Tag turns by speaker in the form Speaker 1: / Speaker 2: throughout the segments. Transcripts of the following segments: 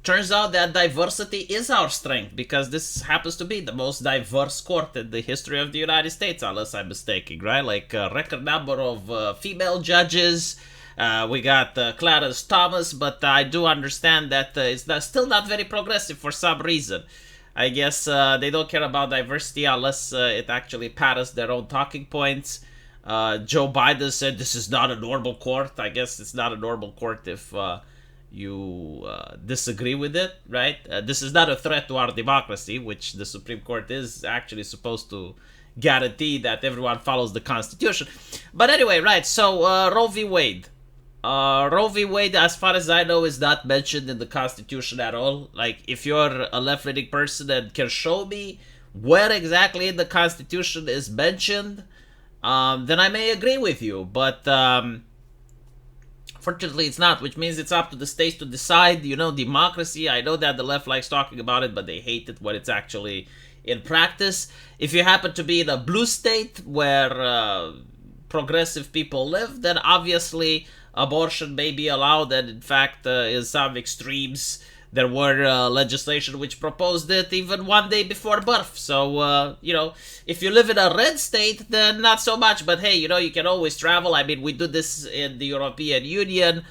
Speaker 1: turns out that diversity is our strength, because this happens to be the most diverse court in the history of the United States, unless I'm mistaken, right? Like a record number of female judges. We got Clarence Thomas, but I do understand that still not very progressive for some reason. I guess they don't care about diversity unless it actually patters their own talking points. Joe Biden said this is not a normal court. I guess it's not a normal court if you disagree with it, right? This is not a threat to our democracy, which the Supreme Court is actually supposed to guarantee that everyone follows the Constitution. But anyway, right, so Roe v. Wade. Roe v. Wade, as far as I know, is not mentioned in the Constitution at all. Like, if you're a left-leaning person and can show me where exactly in the Constitution is mentioned, then I may agree with you. But fortunately, it's not, which means it's up to the states to decide. You know, democracy, I know that the left likes talking about it, but they hate it when it's actually in practice. If you happen to be in a blue state where progressive people live, then obviously abortion may be allowed, and in fact, in some extremes, there were legislation which proposed it even one day before birth. So, you know, if you live in a red state, then not so much. But hey, you know, you can always travel. I mean, we do this in the European Union.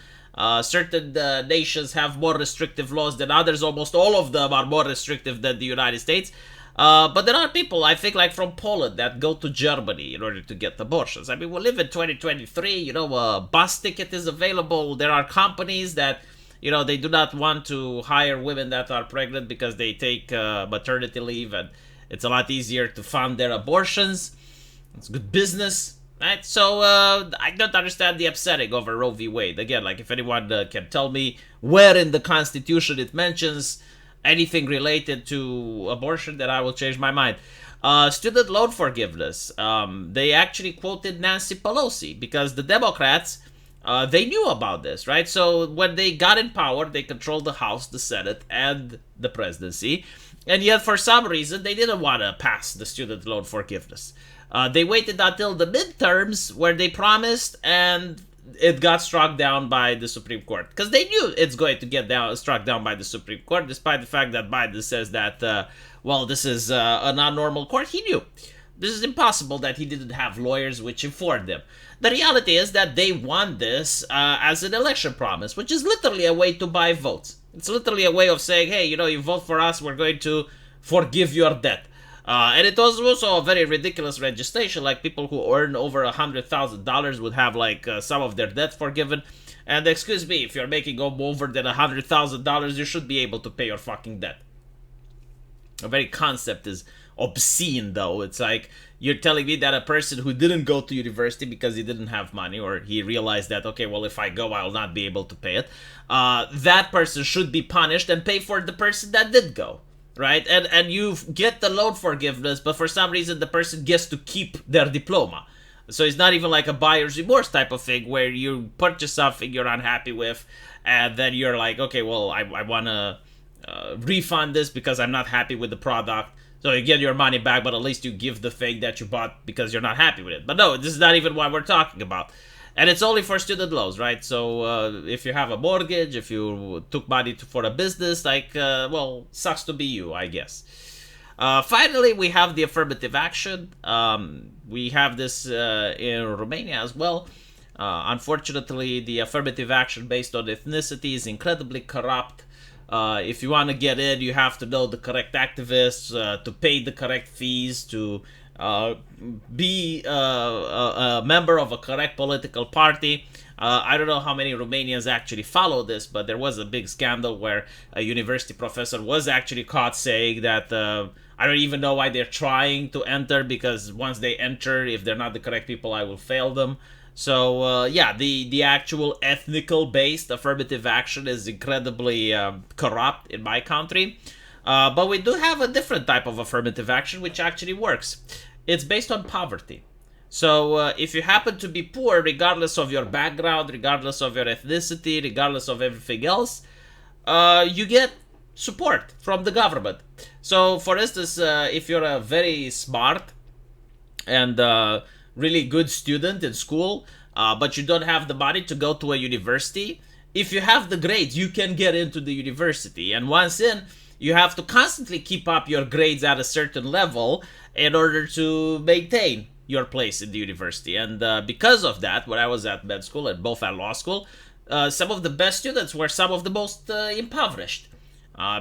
Speaker 1: Certain nations have more restrictive laws than others. Almost all of them are more restrictive than the United States. But there are people, I think, like from Poland that go to Germany in order to get abortions. I mean, we live in 2023, you know, a bus ticket is available. There are companies that, you know, they do not want to hire women that are pregnant because they take maternity leave, and it's a lot easier to fund their abortions. It's good business, right? So I don't understand the upsetting over Roe v. Wade. Again, like, if anyone can tell me where in the Constitution it mentions anything related to abortion, then I will change my mind. Student loan forgiveness. They actually quoted Nancy Pelosi because the Democrats, they knew about this, right? So when they got in power, they controlled the House, the Senate, and the presidency. And yet, for some reason, they didn't want to pass the student loan forgiveness. They waited until the midterms where they promised, and it got struck down by the Supreme Court, because they knew it's going to get struck down by the Supreme Court, despite the fact that Biden says that, well, this is a non-normal court. He knew. This is impossible that he didn't have lawyers which informed him. The reality is that they won this as an election promise, which is literally a way to buy votes. It's literally a way of saying, hey, you know, you vote for us, we're going to forgive your debt. And it was also a very ridiculous legislation. Like, people who earn over $100,000 would have, like, some of their debt forgiven. And excuse me, if you're making over than $100,000, you should be able to pay your fucking debt. The very concept is obscene, though. It's like, you're telling me that a person who didn't go to university because he didn't have money, or he realized that, okay, well, if I go, I'll not be able to pay it, that person should be punished and pay for the person that did go. Right? And you get the loan forgiveness, but for some reason the person gets to keep their diploma. So it's not even like a buyer's remorse type of thing where you purchase something you're unhappy with, and then you're like, okay, well, I want to refund this because I'm not happy with the product. So you get your money back, but at least you give the thing that you bought because you're not happy with it. But no, this is not even what we're talking about. And it's only for student loans, right? So if you have a mortgage, if you took money for a business, like, well, sucks to be you, I guess. Finally, we have the affirmative action. We have this in Romania as well. Unfortunately, the affirmative action based on ethnicity is incredibly corrupt. If you want to get in, you have to know the correct activists, to pay the correct fees, to be a member of a correct political party. I don't know how many Romanians actually follow this, but there was a big scandal where a university professor was actually caught saying that I don't even know why they're trying to enter, because once they enter, if they're not the correct people, I will fail them. So, yeah, the actual ethnical-based affirmative action is incredibly corrupt in my country. But we do have a different type of affirmative action which actually works. It's based on poverty. So if you happen to be poor, regardless of your background, regardless of your ethnicity, regardless of everything else, you get support from the government. So, for instance, if you're a very smart and really good student in school, but you don't have the money to go to a university, if you have the grades, you can get into the university. And once in, you have to constantly keep up your grades at a certain level in order to maintain your place in the university. And because of that, when I was at med school and both at law school, some of the best students were some of the most impoverished.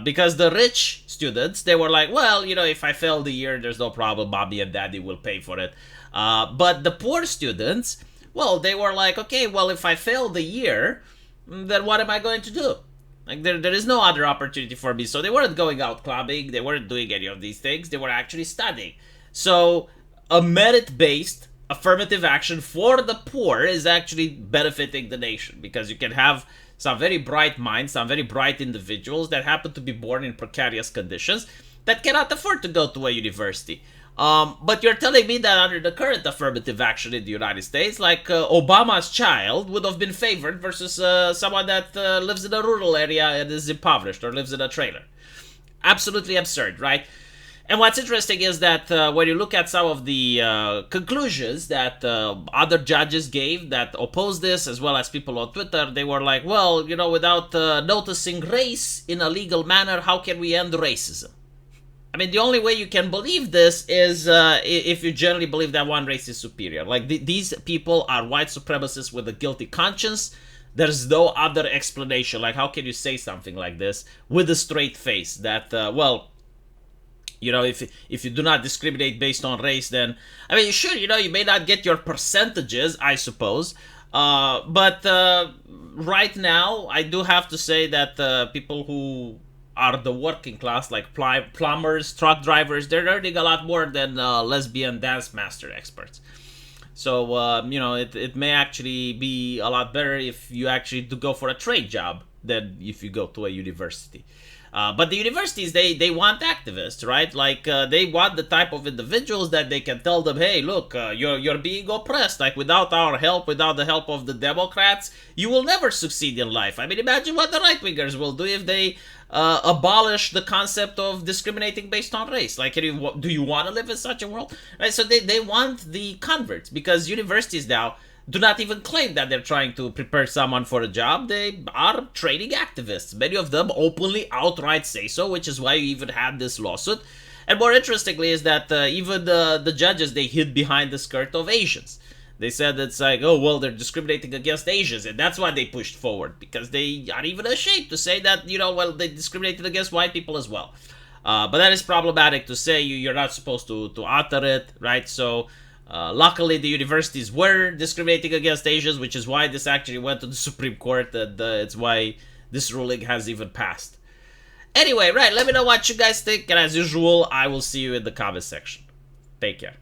Speaker 1: Because the rich students, they were like, well, you know, if I fail the year, there's no problem. Mommy and daddy will pay for it. But the poor students, well, they were like, okay, well, if I fail the year, then what am I going to do? Like, there is no other opportunity for me. So they weren't going out clubbing. They weren't doing any of these things. They were actually studying. So a merit-based affirmative action for the poor is actually benefiting the nation, because you can have some very bright minds, some very bright individuals that happen to be born in precarious conditions that cannot afford to go to a university. But you're telling me that under the current affirmative action in the United States, like Obama's child would have been favored versus someone that lives in a rural area and is impoverished or lives in a trailer. Absolutely absurd, right? And what's interesting is that when you look at some of the conclusions that other judges gave that opposed this, as well as people on Twitter, they were like, well, you know, without noticing race in a legal manner, how can we end racism? I mean, the only way you can believe this is if you generally believe that one race is superior. Like, these people are white supremacists with a guilty conscience. There's no other explanation. Like, how can you say something like this with a straight face that, well, you know, if you do not discriminate based on race, then, I mean, sure, you know, you may not get your percentages, I suppose. But right now, I do have to say that people who are the working class, like plumbers, truck drivers, they're earning a lot more than lesbian dance master experts. So, you know, it may actually be a lot better if you actually do go for a trade job than if you go to a university. But the universities, they want activists, right? Like, they want the type of individuals that they can tell them, hey, look, you're being oppressed. Like, without our help, without the help of the Democrats, you will never succeed in life. I mean, imagine what the right-wingers will do if they abolish the concept of discriminating based on race. Like, do you want to live in such a world? Right? So they want the converts, because universities now do not even claim that they're trying to prepare someone for a job. They are training activists. Many of them openly, outright say so, which is why you even had this lawsuit. And more interestingly is that even the judges, they hid behind the skirt of Asians. They said it's like, oh, well, they're discriminating against Asians, and that's why they pushed forward, because they are even ashamed to say that, you know, well, they discriminated against white people as well. But that is problematic to say. You're not supposed to utter it, right? So luckily, the universities were discriminating against Asians, which is why this actually went to the Supreme Court, and it's why this ruling has even passed. Anyway, right, let me know what you guys think, and as usual, I will see you in the comment section. Take care.